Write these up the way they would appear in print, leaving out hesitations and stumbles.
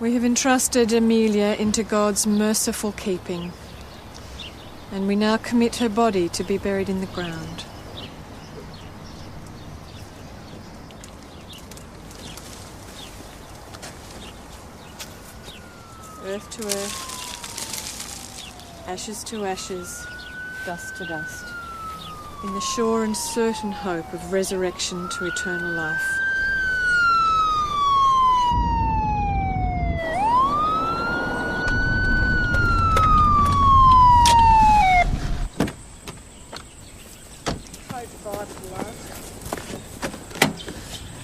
We have entrusted Amelia into God's merciful keeping, and we now commit her body to be buried in the ground. Earth to earth, ashes to ashes, dust to dust, in the sure and certain hope of resurrection to eternal life.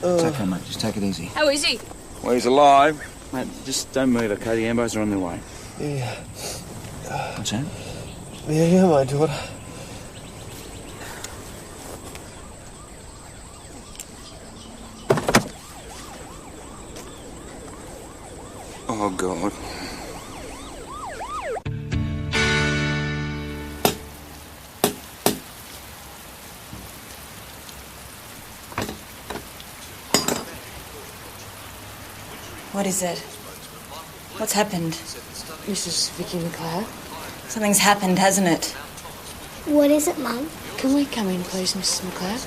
It's okay, mate. Just take it easy. How is he? Well, he's alive. Mate, just don't move, okay? The ambos are on their way. Yeah. What's that? Yeah, my daughter. Oh, God. What is it? What's happened? Mrs. Vicky McLeod? Something's happened, hasn't it? What is it, Mum? Can we come in, please, Mrs. McLeod?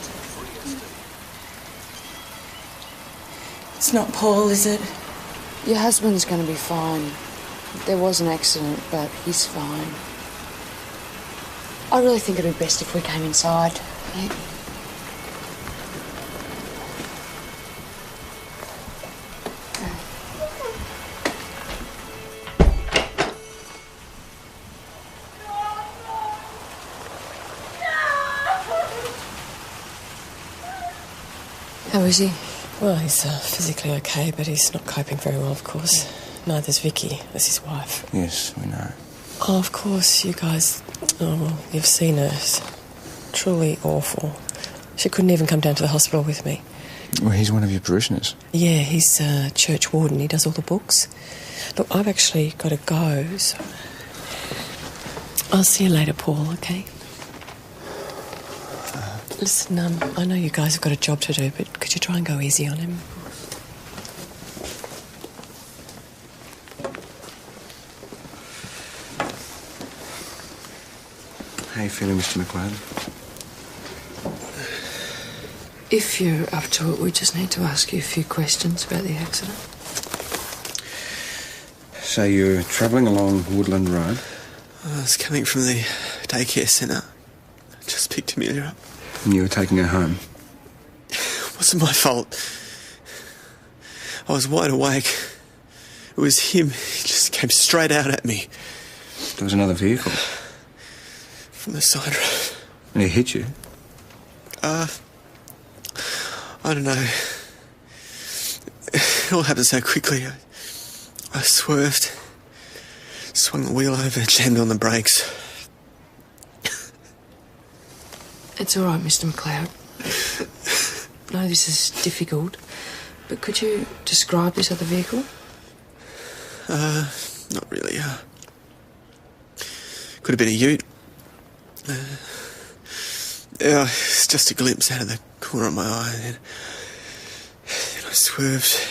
It's not Paul, is it? Your husband's going to be fine. There was an accident, but he's fine. I really think it'd be best if we came inside. Yeah? How is he? Well, he's physically okay, but he's not coping very well, of course. Neither's Vicky. That's his wife. Yes, we know. Oh, of course, you guys... Oh, well, you've seen her. It's truly awful. She couldn't even come down to the hospital with me. Well, he's one of your parishioners. Yeah, he's church warden. He does all the books. Look, I've actually got to go, so... I'll see you later, Paul, okay? Listen, I know you guys have got a job to do, but could you try and go easy on him? How you feeling, Mr. McLeod? If you're up to it, we just need to ask you a few questions about the accident. So you're travelling along Woodland Road? I was coming from the daycare centre. Just picked Amelia up. And you were taking her home? It wasn't my fault. I was wide awake. It was him. He just came straight out at me. There was another vehicle? From the side road. And he hit you? I don't know. It all happened so quickly. I swerved, swung the wheel over, jammed on the brakes. It's all right, Mr. McLeod. I know this is difficult, but could you describe this other vehicle? Not really. Could have been a ute. Yeah, it's just a glimpse out of the corner of my eye, and then I swerved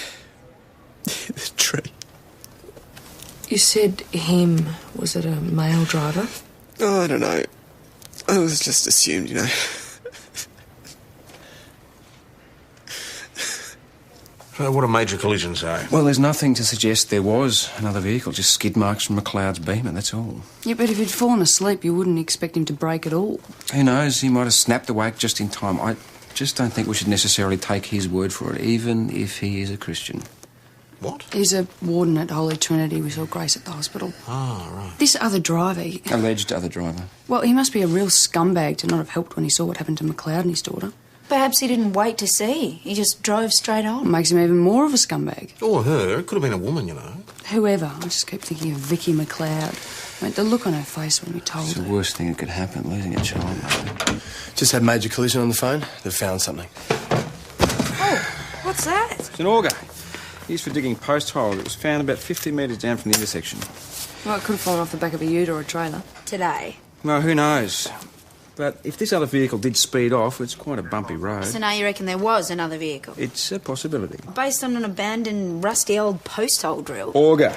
in the tree. You said him. Was it a male driver? Oh, I don't know. I was just assumed, you know. So what do major collisions say? Well, there's nothing to suggest there was another vehicle, just skid marks from McLeod's Beamer, that's all. Yeah, but if he'd fallen asleep, you wouldn't expect him to brake at all. Who knows, he might have snapped awake just in time. I just don't think we should necessarily take his word for it, even if he is a Christian. What? He's a warden at Holy Trinity. We saw Grace at the hospital. Ah, right. This other driver... Alleged other driver. Well, he must be a real scumbag to not have helped when he saw what happened to McLeod and his daughter. Perhaps he didn't wait to see. He just drove straight on. It makes him even more of a scumbag. Or her. It could have been a woman, you know. Whoever. I just keep thinking of Vicky McLeod. Mate, the look on her face when we told It's her. the worst thing that could happen, losing a child. Just had major collision on the phone. They've found something. Oh, what's that? It's an auger. Used for digging post holes. It was found about 50 metres down from the intersection. Well, it could have fallen off the back of a ute or a trailer. Today. Well, who knows? But if this other vehicle did speed off, it's quite a bumpy road. So now you reckon there was another vehicle? It's a possibility. Based on an abandoned, rusty old post hole drill? Auger.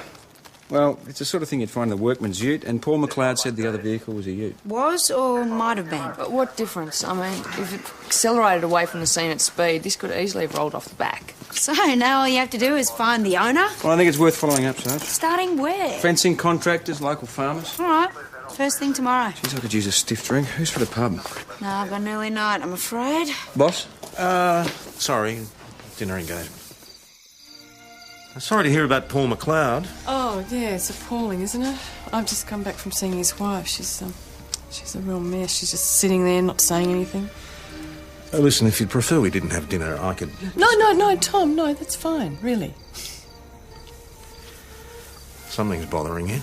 Well, it's the sort of thing you'd find in a workman's ute, and Paul McLeod said the other vehicle was a ute. Was or might have been? But what difference? I mean, if it accelerated away from the scene at speed, this could easily have rolled off the back. So now all you have to do is find the owner? Well, I think it's worth following up, Sarge. Starting where? Fencing contractors, local farmers. All right. First thing tomorrow. Geez, I could use a stiff drink. Who's for the pub? No, I've got an early night, I'm afraid. Boss? Sorry. Dinner engagement. I'm sorry to hear about Paul McLeod. Oh, yeah, it's appalling, isn't it? I've just come back from seeing his wife. She's a real mess. She's just sitting there, not saying anything. Listen, if you'd prefer we didn't have dinner, I could... No, Tom, no, that's fine, really. Something's bothering you.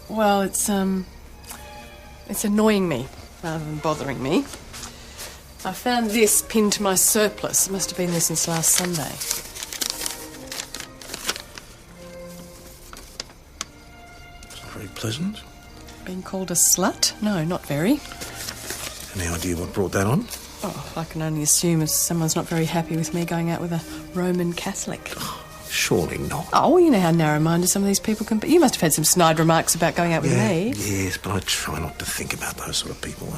Well, it's annoying me rather than bothering me. I found this pinned to my surplice. It must have been there since last Sunday. It's not very pleasant. Being called a slut? No, not very. Any idea what brought that on? Oh, I can only assume as someone's not very happy with me going out with a Roman Catholic. Surely not. Oh, well, you know how narrow-minded some of these people can be. You must have had some snide remarks about going out with me. Yes, but I try not to think about those sort of people.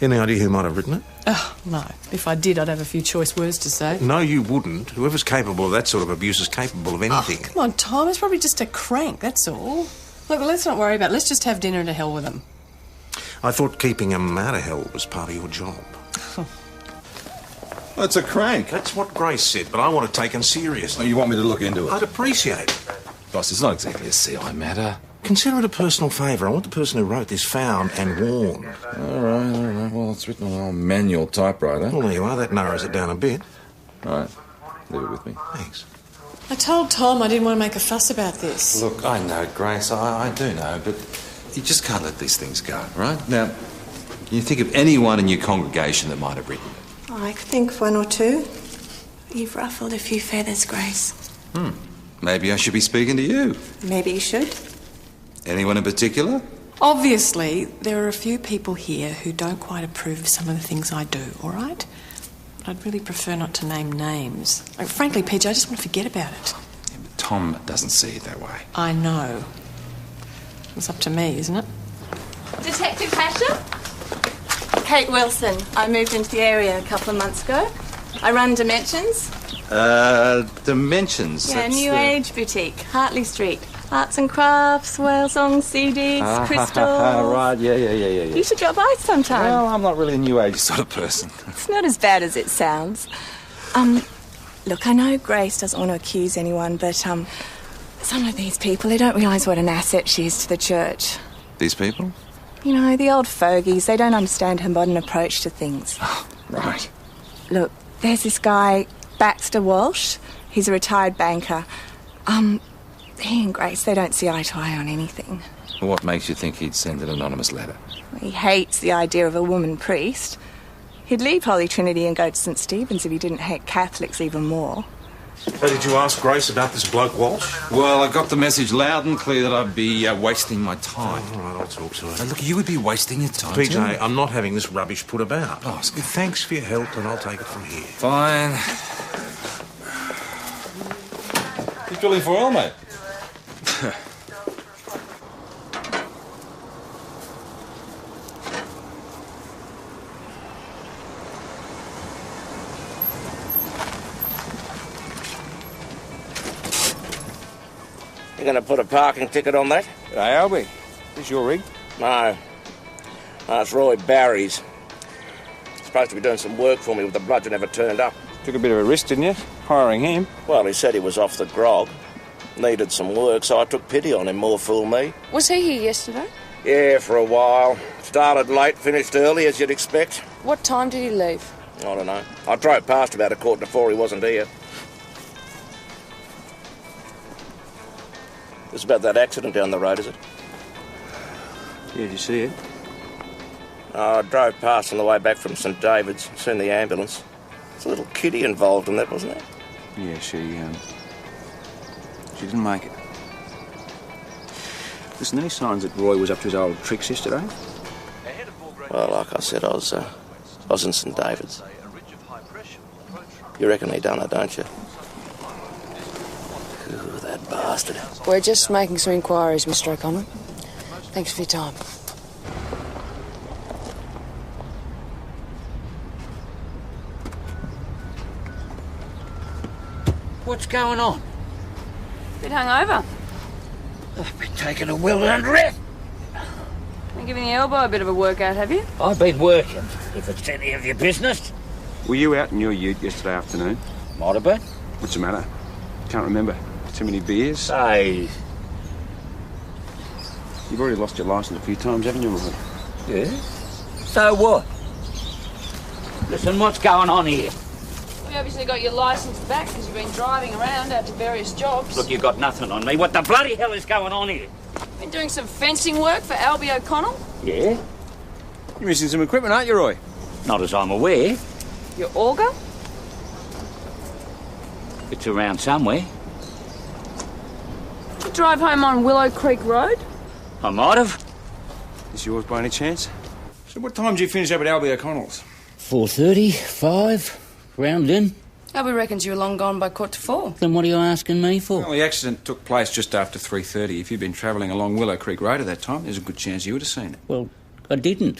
Any idea who might have written it? Oh, no. If I did, I'd have a few choice words to say. No, you wouldn't. Whoever's capable of that sort of abuse is capable of anything. Oh, come on, Tom. It's probably just a crank, that's all. Look, let's not worry about it. Let's just have dinner and to hell with them. I thought keeping him out of hell was part of your job. That's a crank. That's what Grace said, but I want it taken seriously. Oh, you want me to look into it? I'd appreciate it. Boss, it's not exactly a CI matter. Consider it a personal favour. I want the person who wrote this found and warned. All right. Well, it's written on an old manual typewriter. Well, there you are. That narrows it down a bit. All right. Leave it with me. Thanks. I told Tom I didn't want to make a fuss about this. Look, I know, Grace. I do know, but you just can't let these things go, right? Now, can you think of anyone in your congregation that might have written it? I could think of one or two. You've ruffled a few feathers, Grace. Maybe I should be speaking to you. Maybe you should. Anyone in particular? Obviously, there are a few people here who don't quite approve of some of the things I do, all right? But I'd really prefer not to name names. Like, frankly, PJ, I just want to forget about it. Yeah, but Tom doesn't see it that way. I know. It's up to me, isn't it? Detective Hatcher? Kate Wilson. I moved into the area a couple of months ago. I run Dimensions. Dimensions? Yeah, new age boutique, Hartley Street. Arts and crafts, whale songs, CDs, crystals. Right, yeah. You should drop by sometime. Well, I'm not really a new age sort of person. It's not as bad as it sounds. Look, I know Grace doesn't want to accuse anyone, but, some of these people, they don't realise what an asset she is to the church. These people? You know, the old fogies, they don't understand her modern approach to things. Oh, right. Look, there's this guy, Baxter Walsh. He's a retired banker. He and Grace, they don't see eye to eye on anything. What makes you think he'd send an anonymous letter? He hates the idea of a woman priest. He'd leave Holy Trinity and go to St Stephen's if he didn't hate Catholics even more. So did you ask Grace about this bloke Walsh? Well, I got the message loud and clear that I'd be wasting my time. All right, I'll talk to her. Look, you would be wasting your time, PJ, too. I'm not having this rubbish put about. Oh, Scott. Thanks for your help, and I'll take it from here. Fine. You drilling for oil, mate? You're going to put a parking ticket on that? I'll be. Is your rig? No. No, it's Roy Barry's. Supposed to be doing some work for me, but the bludger never turned up. Took a bit of a risk, didn't you? Hiring him. Well, he said he was off the grog. Needed some work, so I took pity on him, more fool me. Was he here yesterday? Yeah, for a while. Started late, finished early, as you'd expect. What time did he leave? I don't know. I drove past about 4:15. He wasn't here. It's about that accident down the road, is it? Yeah, did you see it? I drove past on the way back from St David's. Seen the ambulance. There's a little kiddie involved in that, wasn't there? Yeah, she didn't make it. Listen, any signs that Roy was up to his old tricks yesterday? Well, like I said, I was in St David's. You reckon he done it, don't you? Ooh, that bastard. We're just making some inquiries, Mr O'Connor. Thanks for your time. What's going on? Bit hungover. I've been taking a well-earned rest. Been giving the elbow a bit of a workout, have you? I've been working, if it's any of your business. Were you out in your ute yesterday afternoon? Might have been. What's the matter? Can't remember. Too many beers? Hey. You've already lost your licence a few times, haven't you, Roy? Yeah? So what? Listen, what's going on here? We obviously got your licence back because you've been driving around out to various jobs. Look, you've got nothing on me. What the bloody hell is going on here? Been doing some fencing work for Albie O'Connell. Yeah? You're missing some equipment, aren't you, Roy? Not as I'm aware. Your auger? It's around somewhere. Did you drive home on Willow Creek Road? I might have. Is yours by any chance? So what time did you finish up at Albie O'Connell's? 4:30, 5, round in. Albie reckons you were long gone by 4:45. Then what are you asking me for? Well, the accident took place just after 3:30. If you'd been travelling along Willow Creek Road at that time, there's a good chance you would have seen it. Well, I didn't.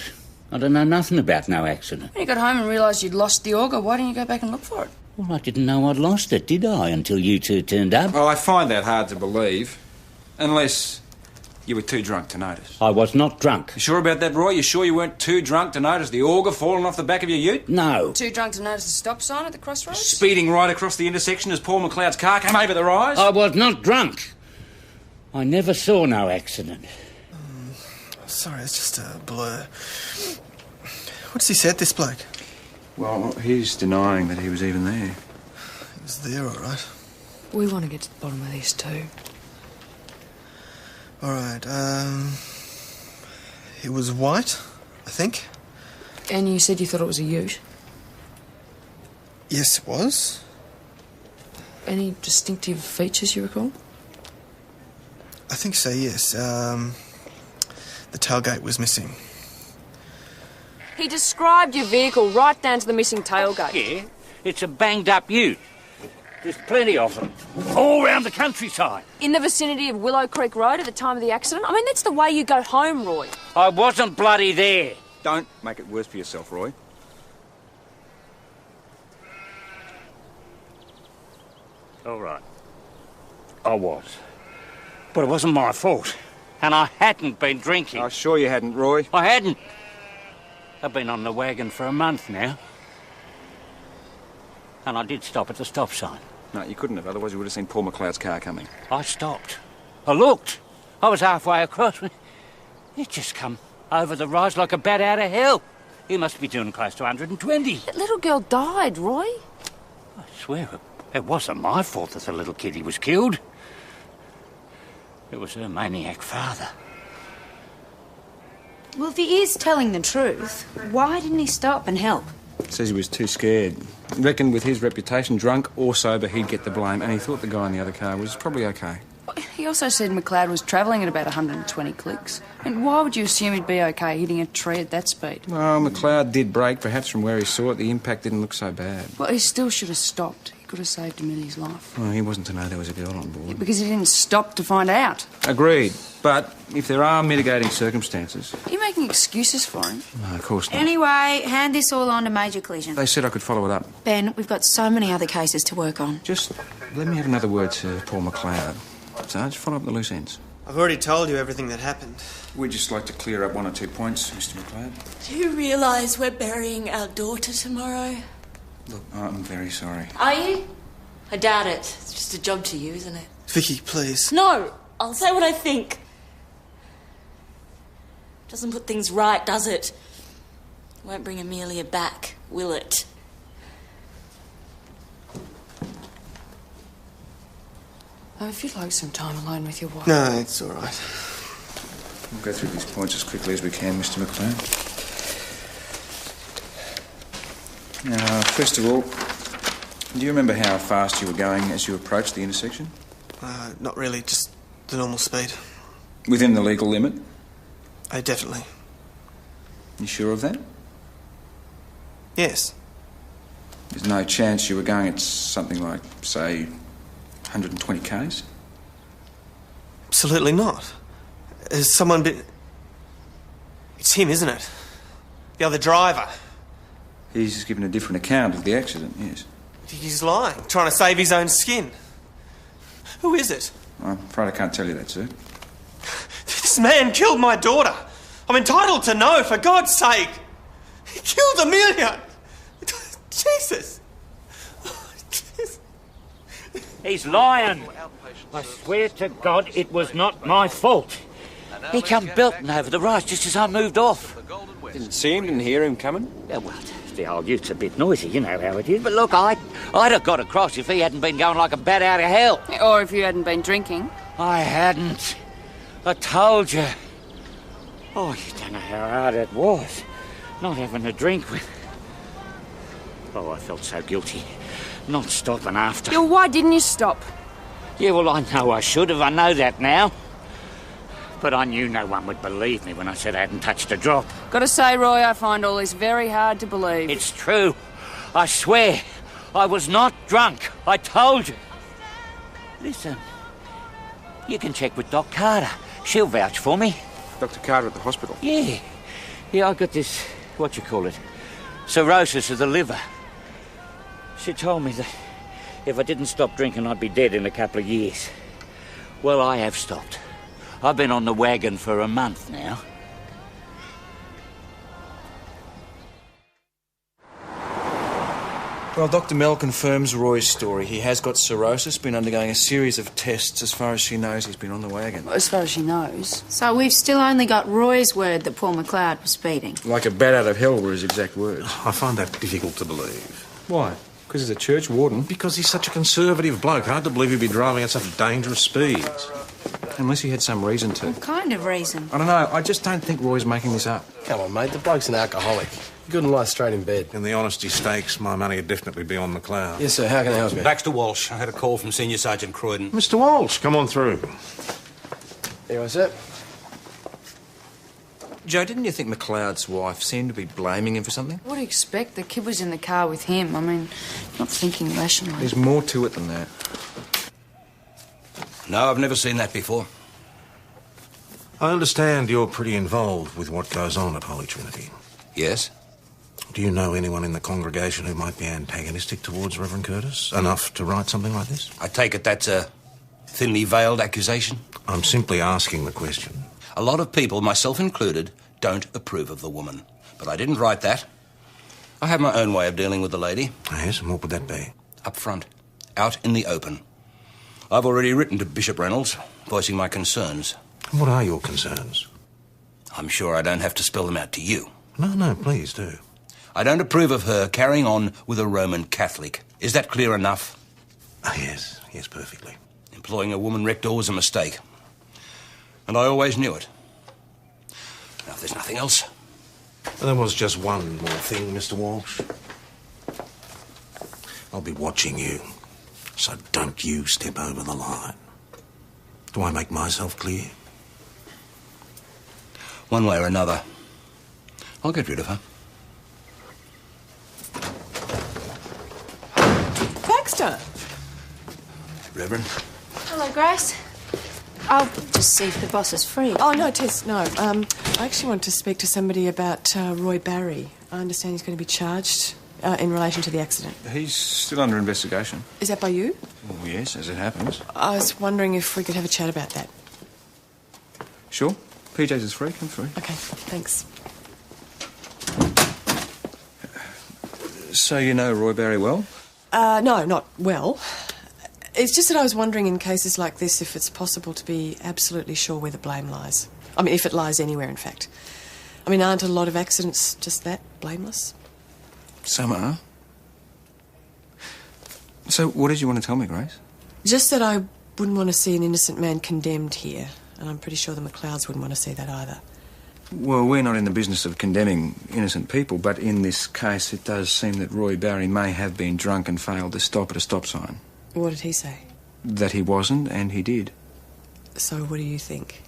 I don't know nothing about no accident. When you got home and realised you'd lost the auger, why didn't you go back and look for it? Well, I didn't know I'd lost it, did I, until you two turned up? Well, I find that hard to believe. Unless you were too drunk to notice. I was not drunk. You sure about that, Roy? You sure you weren't too drunk to notice the auger falling off the back of your ute? No. Too drunk to notice the stop sign at the crossroads? Speeding right across the intersection as Paul McLeod's car came over the rise? I was not drunk. I never saw no accident. Sorry, it's just a blur. What's he said, this bloke? Well, he's denying that he was even there. He was there, all right. We want to get to the bottom of this too. All right, it was white, I think. And you said you thought it was a ute? Yes, it was. Any distinctive features you recall? I think so, yes. The tailgate was missing. He described your vehicle right down to the missing tailgate. Yeah, it's a banged-up ute. There's plenty of them, all round the countryside. In the vicinity of Willow Creek Road at the time of the accident? I mean, that's the way you go home, Roy. I wasn't bloody there. Don't make it worse for yourself, Roy. All right. I was. But it wasn't my fault. And I hadn't been drinking. I'm sure you hadn't, Roy. I hadn't. I've been on the wagon for a month now. And I did stop at the stop sign. No, you couldn't have, otherwise you would have seen Paul McLeod's car coming. I stopped. I looked. I was halfway across. It just come over the rise like a bat out of hell. He must be doing close to 120. That little girl died, Roy. I swear it wasn't my fault that the little kiddie was killed. It was her maniac father. Well, if he is telling the truth, why didn't he stop and help? Says he was too scared. Reckoned with his reputation, drunk or sober, he'd get the blame, and he thought the guy in the other car was probably okay. He also said McLeod was travelling at about 120 clicks. And why would you assume he'd be okay hitting a tree at that speed? Well, McLeod did brake. Perhaps from where he saw it, the impact didn't look so bad. Well, he still should have stopped. He could have saved Amelia's life. Well, he wasn't to know there was a girl on board. Because he didn't stop to find out. Agreed. But if there are mitigating circumstances... Are you making excuses for him? No, of course not. Anyway, hand this all on to Major Collision. They said I could follow it up. Ben, we've got so many other cases to work on. Just let me have another word to Paul McLeod. Sarge, follow up the loose ends. I've already told you everything that happened. We'd just like to clear up 1 or 2 points, Mr. McLeod. Do you realise we're burying our daughter tomorrow? Look, I'm very sorry. Are you? I doubt it. It's just a job to you, isn't it? Vicky, please. No! I'll say what I think. Doesn't put things right, does it? Won't bring Amelia back, will it? Oh, if you'd like some time alone with your wife... No, it's all right. We'll go through these points as quickly as we can, Mr. McLeod. Now, first of all, do you remember how fast you were going as you approached the intersection? Not really, just the normal speed. Within the legal limit? Oh, definitely. You sure of that? Yes. There's no chance you were going at something like, say, 120 k's? Absolutely not. Has someone been... It's him, isn't it? The other driver. He's given a different account of the accident, yes. He's lying, trying to save his own skin. Who is it? I'm afraid I can't tell you that, sir. This man killed my daughter. I'm entitled to know, for God's sake. He killed Amelia. Jesus. He's lying. I swear to God it was not my fault. He come belting over the rise just as I moved off. Didn't see him, didn't hear him coming? Yeah, well, the old youth's a bit noisy, you know how it is. But look, I'd have got across if he hadn't been going like a bat out of hell. Or if you hadn't been drinking. I hadn't. I told you. Oh, you don't know how hard it was. Not having a drink with... Oh, I felt so guilty. Not stopping after. Yeah, why didn't you stop? Yeah, well, I know I should have. I know that now. But I knew no one would believe me when I said I hadn't touched a drop. Gotta say, Roy, I find all this very hard to believe. It's true. I swear. I was not drunk. I told you. Listen. You can check with Doc Carter. She'll vouch for me. Dr. Carter at the hospital? Yeah. Yeah, I got this, what you call it, cirrhosis of the liver. She told me that if I didn't stop drinking, I'd be dead in a couple of years. Well, I have stopped. I've been on the wagon for a month now. Well, Dr. Mel confirms Roy's story. He has got cirrhosis, been undergoing a series of tests. As far as she knows, he's been on the wagon. As far as she knows. So we've still only got Roy's word that Paul McLeod was speeding. Like a bat out of hell were his exact words. I find that difficult to believe. Why? Because he's a church warden? Because he's such a conservative bloke. Hard to believe he'd be driving at such dangerous speeds. Unless he had some reason to. What kind of reason? I don't know. I just don't think Roy's making this up. Come on, mate. The bloke's an alcoholic. He couldn't lie straight in bed. In the honesty stakes, my money would definitely be on McLeod. Yes, sir. How can I help you? Baxter Walsh. I had a call from Senior Sergeant Croydon. Mr. Walsh, come on through. There you are, sir. Joe, didn't you think McLeod's wife seemed to be blaming him for something? What do you expect? The kid was in the car with him. I mean, not thinking rationally. There's more to it than that. No, I've never seen that before. I understand you're pretty involved with what goes on at Holy Trinity. Yes? Do you know anyone in the congregation who might be antagonistic towards Reverend Curtis? Enough to write something like this? I take it that's a thinly veiled accusation? I'm simply asking the question. A lot of people, myself included, don't approve of the woman. But I didn't write that. I have my own way of dealing with the lady. Yes, and what would that be? Up front. Out in the open. I've already written to Bishop Reynolds, voicing my concerns. What are your concerns? I'm sure I don't have to spell them out to you. No, please do. I don't approve of her carrying on with a Roman Catholic. Is that clear enough? Yes, perfectly. Employing a woman rector was a mistake. And I always knew it. Now, if there's nothing else... There was just one more thing, Mr. Walsh. I'll be watching you, so don't you step over the line. Do I make myself clear? One way or another, I'll get rid of her. Baxter! Reverend? Hello, Grace. I'll just see if the boss is free. Oh, no, Tess, no. I actually want to speak to somebody about Roy Barry. I understand he's going to be charged in relation to the accident. He's still under investigation. Is that by you? Well, yes, as it happens. I was wondering if we could have a chat about that. Sure. PJ's is free. Come through. Okay, thanks. So you know Roy Barry well? No, not well. It's just that I was wondering in cases like this if it's possible to be absolutely sure where the blame lies. I mean, if it lies anywhere, in fact. I mean, aren't a lot of accidents just that, blameless? Some are. So what did you want to tell me, Grace? Just that I wouldn't want to see an innocent man condemned here, and I'm pretty sure the McLeods wouldn't want to see that either. Well, we're not in the business of condemning innocent people, but in this case it does seem that Roy Barry may have been drunk and failed to stop at a stop sign. What did he say? That he wasn't, and he did. So what do you think?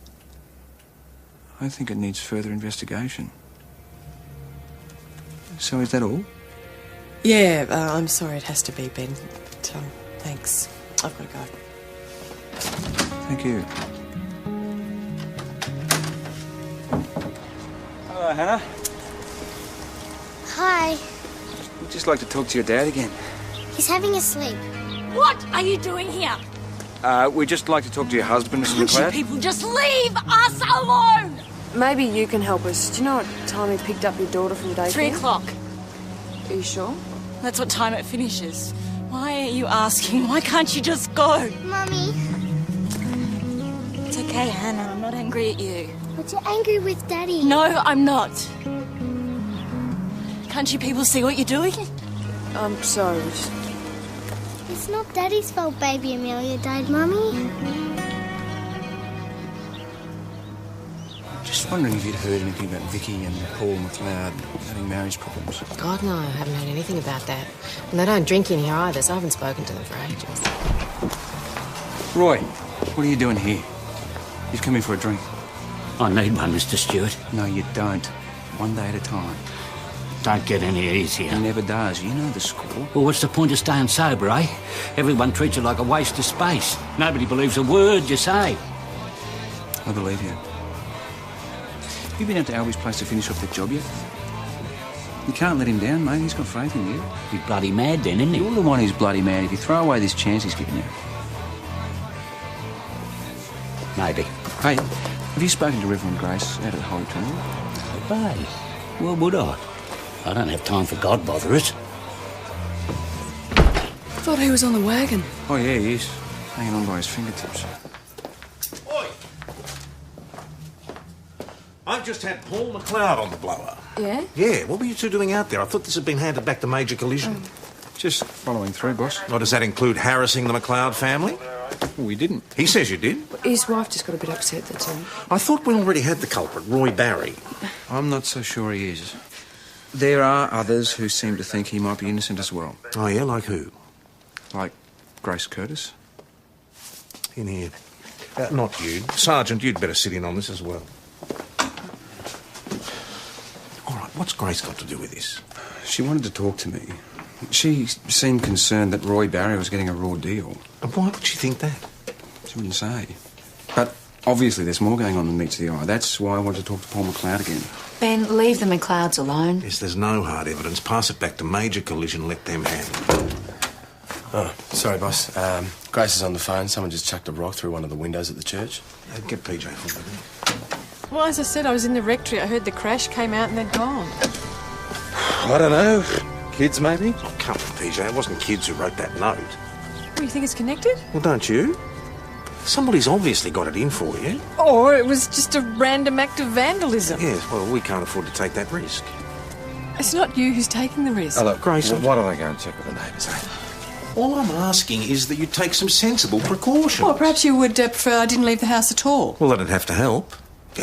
I think it needs further investigation. So is that all? Yeah, I'm sorry it has to be, Ben. But, thanks. I've got to go. Thank you. Hello, Hannah. Hi. We'd just like to talk to your dad again. He's having a sleep. What are you doing here? We'd just like to talk to your husband, Mr. Can't you McLeod. people just leave us alone? Maybe you can help us. Do you know what time he picked up your daughter from daycare? 3 o'clock. Are you sure? That's what time it finishes. Why are you asking? Why can't you just go? Mummy. It's okay, Hannah. I'm not angry at you. But you're angry with Daddy. No, I'm not. Can't you people see what you're doing? I'm sorry. It's not Daddy's fault baby Amelia died, Mummy. Just wondering if you'd heard anything about Vicky and Paul McLeod having marriage problems. God, no, I haven't heard anything about that. And they don't drink in here either, so I haven't spoken to them for ages. Roy, what are you doing here? You've come in for a drink. I need one, Mr. Stewart. No, you don't. One day at a time. Don't get any easier. It never does. You know the score. Well, what's the point of staying sober, eh? Everyone treats you like a waste of space. Nobody believes a word you say. I believe you. Have you been out to Albie's place to finish off the job yet? You can't let him down, mate. He's got faith in you. He's bloody mad then, isn't he? You're the one who's bloody mad if you throw away this chance he's given you. Maybe. Hey, have you spoken to Reverend Grace out at the Holy Trinity? Hey, well, would I? I don't have time for God botherers. I thought he was on the wagon. Oh, yeah, he is. Hanging on by his fingertips. I've just had Paul McLeod on the blower. Yeah? Yeah, what were you two doing out there? I thought this had been handed back to Major Collision. Just following through, boss. Well, does that include harassing the McLeod family? Well, we didn't. He says you did. His wife just got a bit upset, that's all. I thought we already had the culprit, Roy Barry. I'm not so sure he is. There are others who seem to think he might be innocent as well. Oh, yeah? Like who? Like Grace Curtis. In here. Not you. Sergeant, you'd better sit in on this as well. All right, what's Grace got to do with this? She wanted to talk to me. She seemed concerned that Roy Barry was getting a raw deal. And why would she think that? She wouldn't say. But obviously there's more going on than meets the eye. That's why I wanted to talk to Paul McLeod again. Ben, leave the McLeods alone. Yes, there's no hard evidence. Pass it back to Major Collision, let them handle it. Oh, sorry, boss. Grace is on the phone. Someone just chucked a rock through one of the windows at the church. Get PJ from me. Well, as I said, I was in the rectory. I heard the crash, came out and they'd gone. I don't know. Kids, maybe? Oh, come on, PJ. It wasn't kids who wrote that note. Well, you think it's connected? Well, don't you? Somebody's obviously got it in for you. Or it was just a random act of vandalism. Yes, well, we can't afford to take that risk. It's not you who's taking the risk. Oh, look, Grace, Why don't I go and check with the neighbours, eh? all I'm asking is that you take some sensible precautions. Well, perhaps you would prefer I didn't leave the house at all. Well, that'd have to help.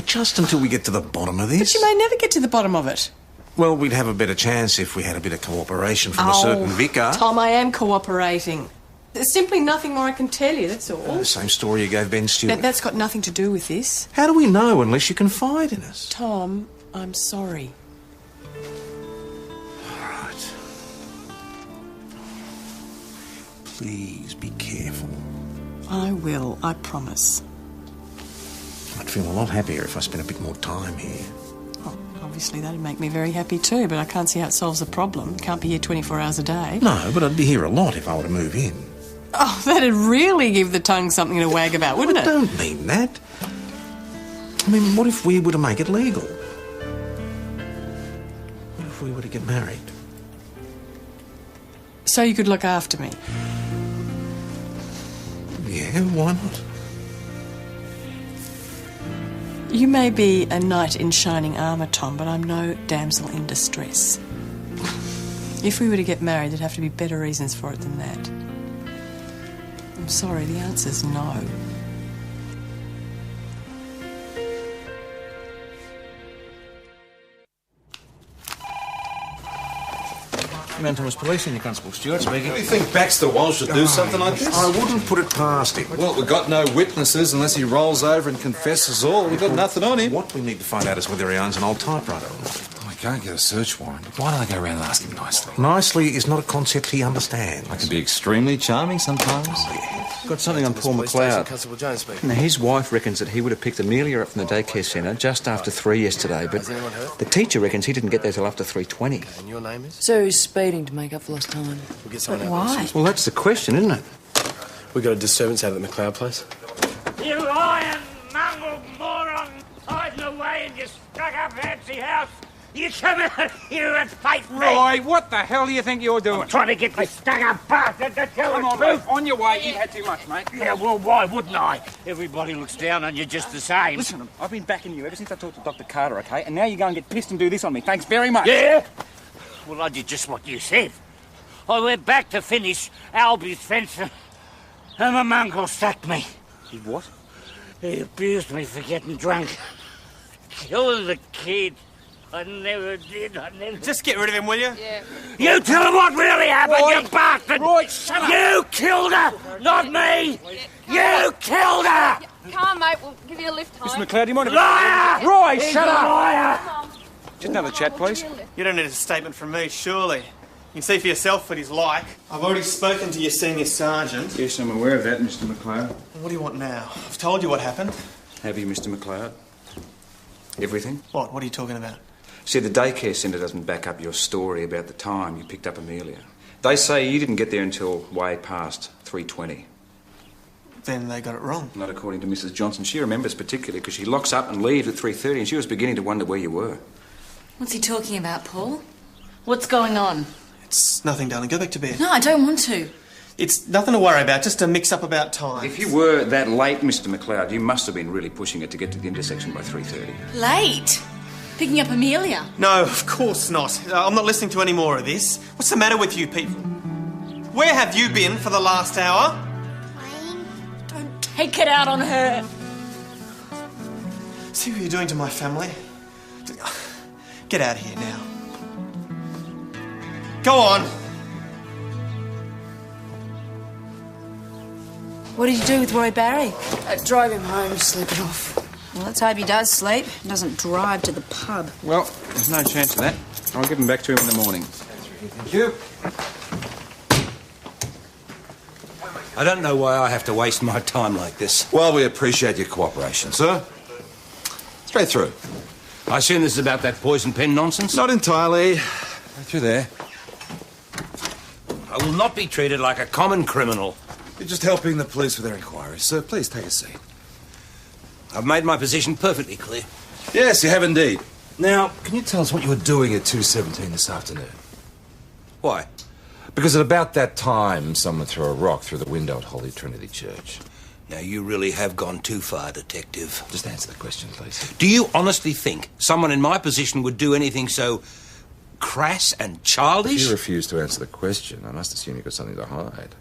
Just until we get to the bottom of this. But you may never get to the bottom of it. Well, we'd have a better chance if we had a bit of cooperation from a certain vicar. Tom, I am cooperating. There's simply nothing more I can tell you, that's all. The same story you gave Ben Stewart. That's got nothing to do with this. How do we know unless you confide in us? Tom, I'm sorry. All right. Please be careful. I will, I promise. I'd feel a lot happier if I spent a bit more time here. Oh, obviously that'd make me very happy too, but I can't see how it solves the problem. Can't be here 24 hours a day. No, but I'd be here a lot if I were to move in. Oh, that'd really give the tongue something to wag about, wouldn't I it? don't mean that. I mean, what if we were to make it legal? What if we were to get married? So you could look after me? Yeah, why not? You may be a knight in shining armour, Tom, but I'm no damsel in distress. If we were to get married, there'd have to be better reasons for it than that. I'm sorry, the answer's no. Mount Thomas Police Senior Constable Stewart speaking. Do you think Baxter Walsh should do something like this? I wouldn't put it past him. Well, we've got no witnesses unless he rolls over and confesses all. We've got nothing on him. What we need to find out is whether he owns an old typewriter or not. I can't get a search warrant. Why don't I go around and ask him nicely? Nicely is not a concept he understands. I can be extremely charming sometimes. Got something on Paul McLeod. Constable Jones speaking. Now, his wife reckons that he would have picked Amelia up from the daycare centre just after 3 yesterday, but Has anyone heard? the teacher reckons he didn't get there till after 3:20. And your name is? So he's speeding to make up for lost time. We'll get someone But out. why? Well, that's the question, isn't it? We got a disturbance out at the McLeod place. You lying, mongrel moron, hiding away in your stuck-up fancy house. You come out here and fight me. Roy, what the hell do you think you're doing? I'm trying to get this stuck-up bastard to tell Come the on, truth. mate. On your way. You've had too much, mate. Yeah, well, why wouldn't I? Everybody looks down on you just the same. Listen, I've been backing you ever since I talked to Dr. Carter, okay? And now you go and get pissed and do this on me. Thanks very much. Yeah? Well, I did just what you said. I went back to finish Albie's fence and my mongrel sacked me. You what? He abused me for getting drunk. Killing the kid. I never did. I never... Just get rid of him, will you? Yeah. You tell him what really happened, Roy. you bastard! Roy, shut up. You killed her, not me! You killed her! Come on, mate. We'll give you a lift home. Mr. McLeod, do you mind if... Liar! Roy, He's shut a up! liar! Just another chat, please. You don't need a statement from me, surely. You can see for yourself what he's like. I've already spoken to your senior sergeant. Yes, I'm aware of that, Mr. McLeod. What do you want now? I've told you what happened. Have you, Mr. McLeod? Everything? What? What are you talking about? See, the daycare centre doesn't back up your story about the time you picked up Amelia. They say you didn't get there until way past 3:20. Then they got it wrong. Not according to Mrs. Johnson. She remembers particularly because she locks up and leaves at 3:30 and she was beginning to wonder where you were. What's he talking about, Paul? What's going on? It's nothing, darling. Go back to bed. No, I don't want to. It's nothing to worry about, just a mix-up about time. If you were that late, Mr. McLeod, you must have been really pushing it to get to the intersection by 3:30. Late? Picking up Amelia? No, of course not. I'm not listening to any more of this. What's the matter with you people? Where have you been for the last hour? Don't take it out on her. See what you're doing to my family? Get out of here now. Go on. What did you do with Roy Barry? I drove him home, sleeping off. Well, let's hope he does sleep. Doesn't drive to the pub. Well, there's no chance of that. I'll give him back to him in the morning. Thank you. I don't know why I have to waste my time like this. Well, we appreciate your cooperation, sir. Straight through. I assume this is about that poison pen nonsense? Not entirely. Right through there. I will not be treated like a common criminal. You're just helping the police with their inquiries, sir. Please take a seat. I've made my position perfectly clear. Yes, you have indeed. Now, can you tell us what you were doing at 2:17 this afternoon? Why? Because at about that time, someone threw a rock through the window at Holy Trinity Church. Now, you really have gone too far, Detective. Just answer the question, please. Do you honestly think someone in my position would do anything so crass and If childish? you refuse to answer the question, I must assume you've got something to hide.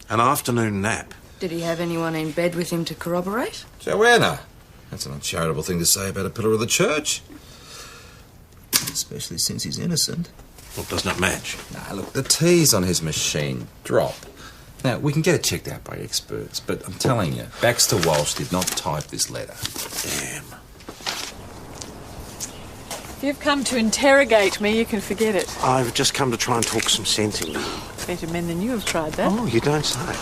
An afternoon nap. Did he have anyone in bed with him to corroborate? Joanna! That's an uncharitable thing to say about a pillar of the church. Especially since he's innocent. What does not match? Now, look, the T's on his machine drop. Now, we can get it checked out by experts, but I'm telling you, Baxter Walsh did not type this letter. Damn. If you've come to interrogate me, you can forget it. I've just come to try and talk some sense into you. Better men than you have tried that. Oh, you don't say.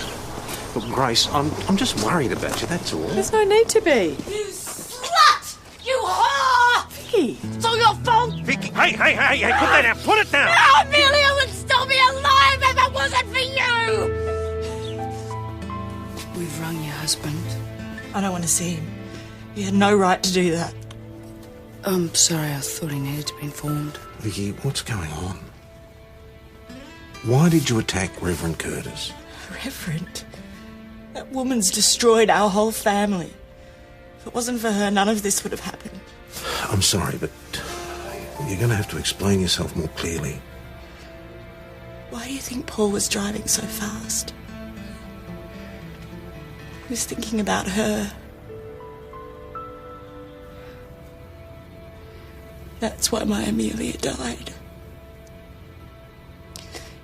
Look, Grace, I'm just worried about you, that's all. There's no need to be. You slut! You whore! Vicky! It's all your fault! Vicky, hey, put that down, put it down! No, Amelia would still be alive if it wasn't for you! We've rung your husband. I don't want to see him. You had no right to do that. I'm sorry, I thought he needed to be informed. Vicky, what's going on? Why did you attack Reverend Curtis? Reverend, that woman's destroyed our whole family. If it wasn't for her, none of this would have happened. I'm sorry, but you're going to have to explain yourself more clearly. Why do you think Paul was driving so fast? He was thinking about her. That's why my Amelia died.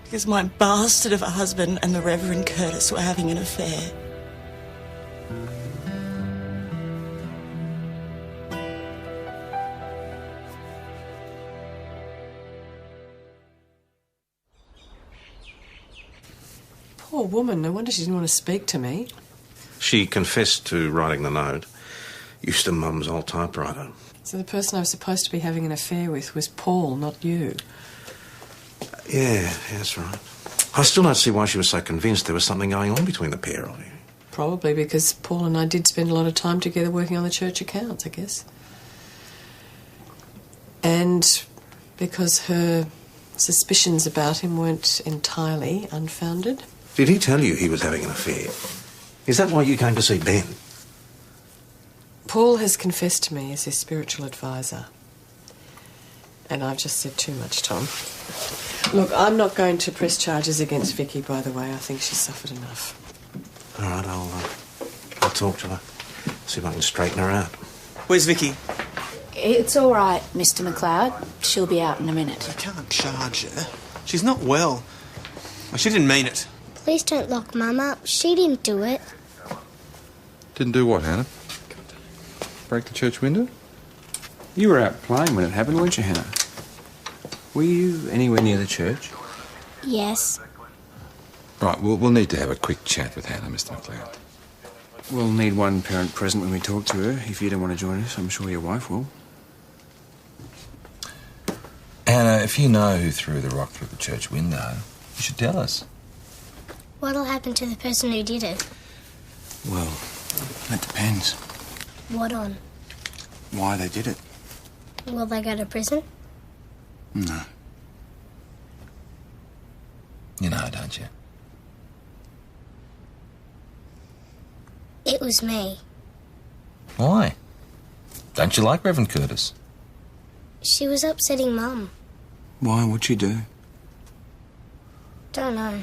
Because my bastard of a husband and the Reverend Curtis were having an affair. Poor woman, no wonder she didn't want to speak to me. She confessed to writing the note. Used to Mum's old typewriter. So the person I was supposed to be having an affair with was Paul, not you. Yeah, that's right. I still don't see why she was so convinced there was something going on between the pair of you. Probably because Paul and I did spend a lot of time together working on the church accounts, I guess. And because her suspicions about him weren't entirely unfounded. Did he tell you he was having an affair? Is that why you came to see Ben? Paul has confessed to me as his spiritual advisor. And I've just said too much, Tom. Look, I'm not going to press charges against Vicky, by the way. I think she's suffered enough. All right, I'll talk to her. See if I can straighten her out. Where's Vicky? It's all right, Mr. McLeod. She'll be out in a minute. You can't charge her. She's not well. Well, she didn't mean it. Please don't lock Mum up. She didn't do it. Didn't do what, Hannah? Break the church window? You were out playing when it happened, weren't you, Hannah? Were you anywhere near the church? Yes. Right, we'll need to have a quick chat with Hannah, Mr. McLeod. We'll need one parent present when we talk to her. If you don't want to join us, I'm sure your wife will. Hannah, if you know who threw the rock through the church window, you should tell us. What'll happen to the person who did it? Well, that depends. What on? Why they did it. Will they go to prison? No. You know, don't you? It was me. Why? Don't you like Reverend Curtis? She was upsetting Mum. Why? What'd she do? Don't know.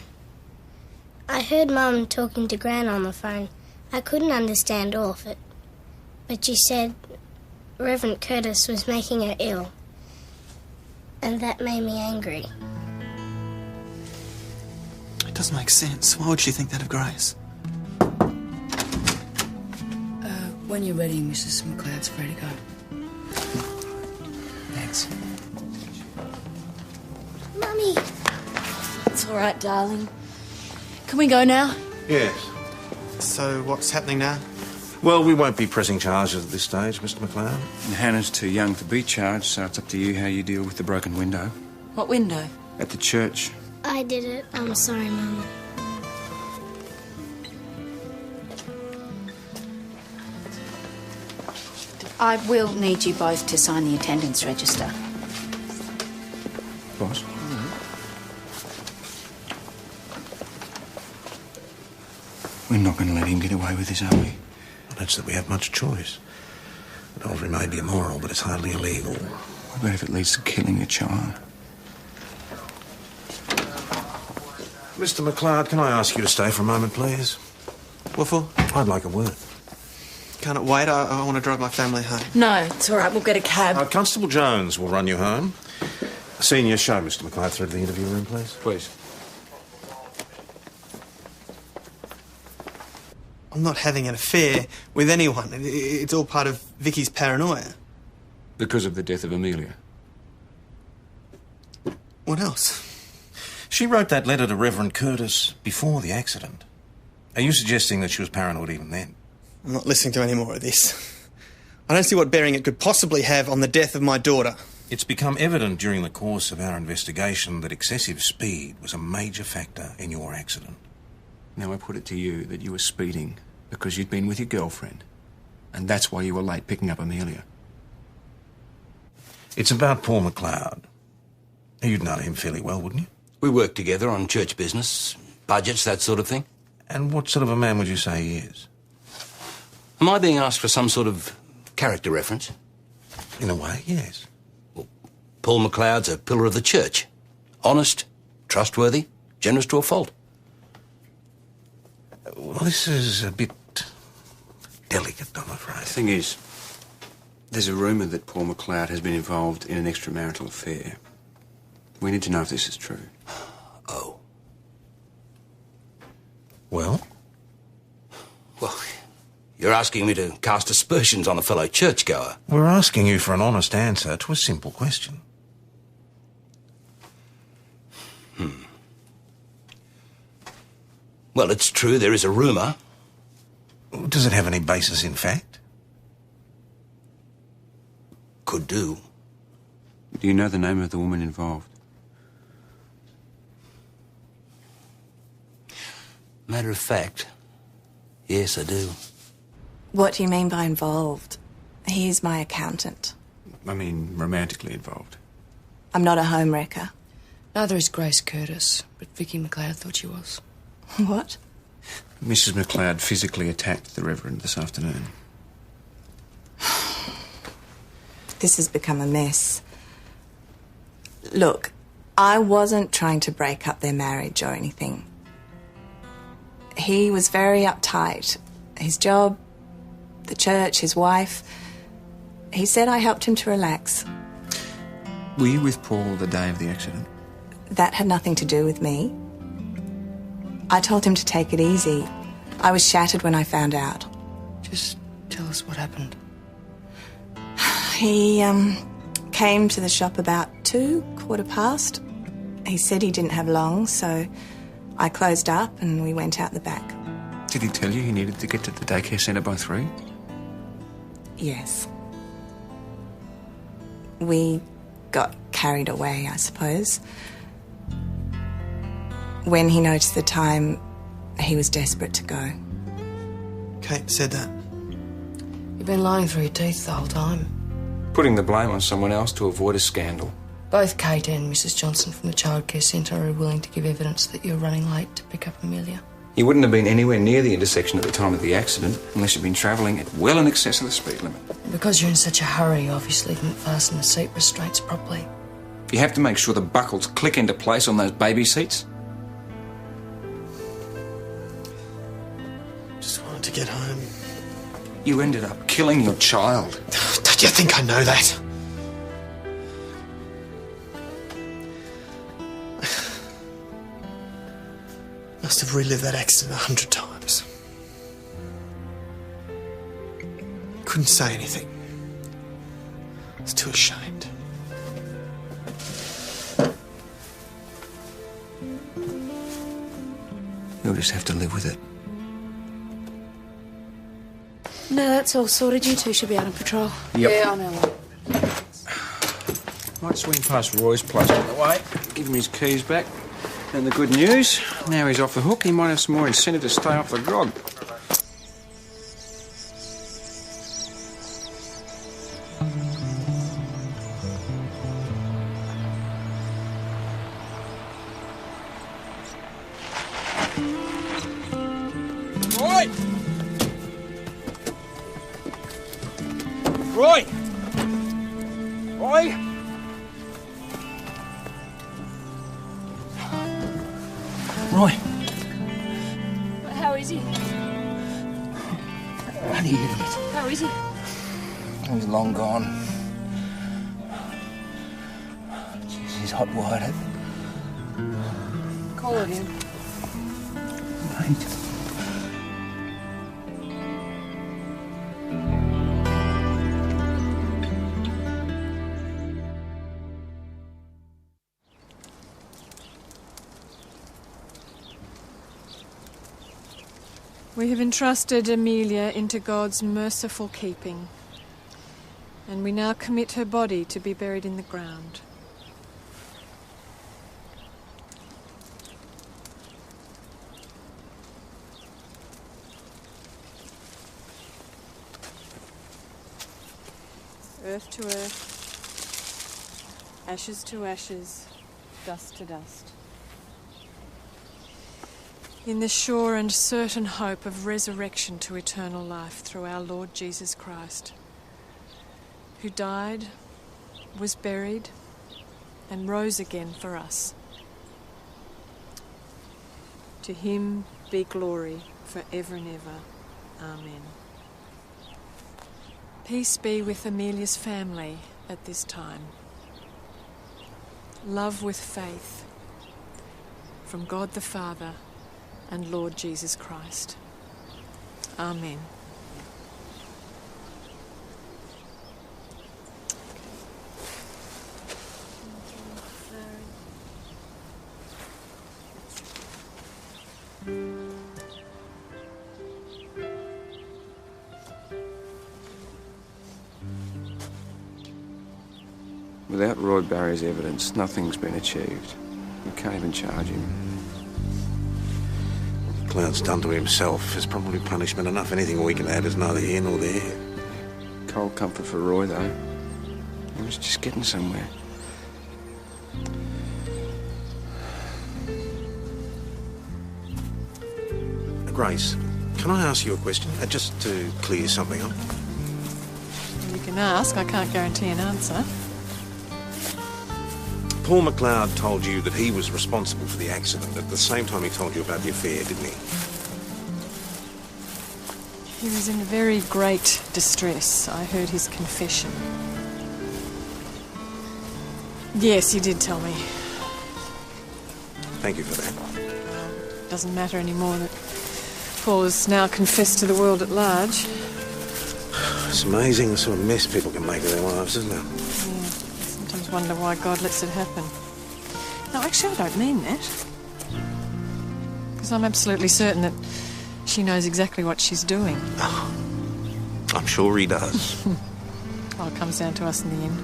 I heard Mum talking to Gran on the phone. I couldn't understand all of it. But she said Reverend Curtis was making her ill. And that made me angry. It doesn't make sense. Why would she think that of Grace? When you're ready, Mrs. McLeod's free to go. Thanks. Mummy! It's all right, darling. Can we go now? Yes. So what's happening now? Well, we won't be pressing charges at this stage, Mr. McLeod. And Hannah's too young to be charged, so it's up to you how you deal with the broken window. What window? At the church. I did it. I'm sorry, Mum. I will need you both to sign the attendance register. Boss? We're not going to let him get away with this, are we? That's that we have much choice. Adultery may be immoral, but it's hardly illegal. What about if it leads to killing a child? Mr. McLeod, can I ask you to stay for a moment, please? What for? I'd like a word. Can't it wait? I want to drive my family home. No, it's all right. We'll get a cab. Constable Jones will run you home. Senior, show Mr. McLeod through to the interview room, please. Please. I'm not having an affair with anyone. It's all part of Vicky's paranoia. Because of the death of Amelia. What else? She wrote that letter to Reverend Curtis before the accident. Are you suggesting that she was paranoid even then? I'm not listening to any more of this. I don't see what bearing it could possibly have on the death of my daughter. It's become evident during the course of our investigation that excessive speed was a major factor in your accident. Now I put it to you that you were speeding because you'd been with your girlfriend. And that's why you were late picking up Amelia. It's about Paul McLeod. You'd know him fairly well, wouldn't you? We work together on church business, budgets, that sort of thing. And what sort of a man would you say he is? Am I being asked for some sort of character reference? In a way, yes. Well, Paul McLeod's a pillar of the church. Honest, trustworthy, generous to a fault. Well, this is a bit delicate, I'm afraid. The thing is, There's a rumour that Paul McLeod has been involved in an extramarital affair. We need to know if this is true. Oh. Well? Well, you're asking me to cast aspersions on a fellow churchgoer. We're asking you for an honest answer to a simple question. Well, it's true, there is a rumour. Does it have any basis in fact? Could do. Do you know the name of the woman involved? Matter of fact, yes, I do. What do you mean by involved? He's my accountant. I mean, romantically involved. I'm not a home wrecker. Neither is Grace Curtis, but Vicky McLeod thought she was. What? Mrs. McLeod physically attacked the Reverend this afternoon. This has become a mess. Look, I wasn't trying to break up their marriage or anything. He was very uptight. His job, the church, his wife. He said I helped him to relax. Were you with Paul the day of the accident? That had nothing to do with me. I told him to take it easy. I was shattered when I found out. Just tell us what happened. He came to the shop about 2:15. He said he didn't have long, so I closed up and we went out the back. Did he tell you he needed to get to the daycare centre by 3? Yes. We got carried away, I suppose. When he noticed the time, he was desperate to go. Kate said that. You've been lying through your teeth the whole time. Putting the blame on someone else to avoid a scandal. Both Kate and Mrs. Johnson from the childcare centre are willing to give evidence that you're running late to pick up Amelia. You wouldn't have been anywhere near the intersection at the time of the accident unless you'd been travelling at well in excess of the speed limit. Because you're in such a hurry, you obviously didn't fasten the seat restraints properly. You have to make sure the buckles click into place on those baby seats. Just wanted to get home. You ended up killing your child. Don't you think I know that? Must have relived that accident 100 times. Couldn't say anything. I was too ashamed. You'll just have to live with it. No, that's all sorted. You two should be out on patrol. Yep. Yeah, I know. Might swing past Roy's place on the way, give him his keys back. And the good news, now he's off the hook, he might have some more incentive to stay off the grog. Roy! Roy! Roy! Roy. How is he? Bloody idiot. How is he? He's long gone. Jeez, he's hot-wired. Call it in. Mate. We have entrusted Amelia into God's merciful keeping, and we now commit her body to be buried in the ground. Earth to earth, ashes to ashes, dust to dust. In the sure and certain hope of resurrection to eternal life through our Lord Jesus Christ, who died, was buried, and rose again for us. To him be glory for ever and ever. Amen. Peace be with Amelia's family at this time. Love with faith from God the Father and Lord Jesus Christ. Amen. Without Roy Barry's evidence, nothing's been achieved. We can't even charge him. What Cloud's done to himself is probably punishment enough. Anything we can add is neither here nor there. Cold comfort for Roy, though. He was just getting somewhere. Grace, can I ask you a question? Just to clear something up. You can ask, I can't guarantee an answer. Paul McLeod told you that he was responsible for the accident at the same time he told you about the affair, didn't he? He was in very great distress. I heard his confession. Yes, he did tell me. Thank you for that. Doesn't matter anymore that Paul has now confessed to the world at large. It's amazing the sort of mess people can make of their lives, isn't it? Yeah, sometimes wonder why God lets it happen. No, actually, I don't mean that. Because I'm absolutely certain that she knows exactly what she's doing. Oh, I'm sure he does. Well, it comes down to us in the end.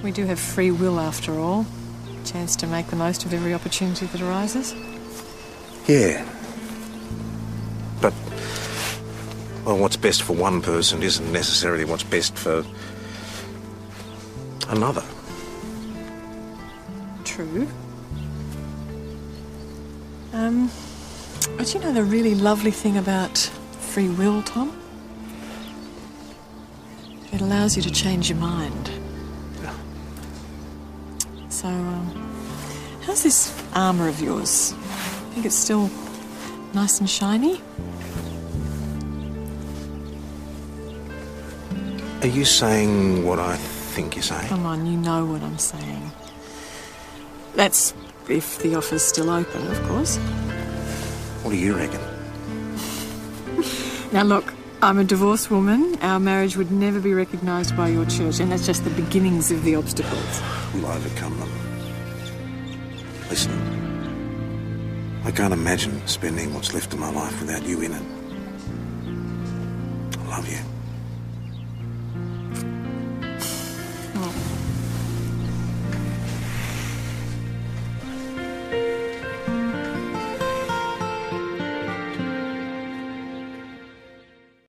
We do have free will, after all. A chance to make the most of every opportunity that arises. Yeah. But, well, what's best for one person isn't necessarily what's best for another. True. But you know the really lovely thing about free will, Tom? It allows you to change your mind. Yeah. So, how's this armour of yours? Think it's still nice and shiny? Are you saying what I think you're saying? Come on, you know what I'm saying. That's if the offer's still open, of course. What do you reckon? Now look, I'm a divorced woman. Our marriage would never be recognised by your church, and that's just the beginnings of the obstacles. We'll overcome them. Listen, I can't imagine spending what's left of my life without you in it. I love you.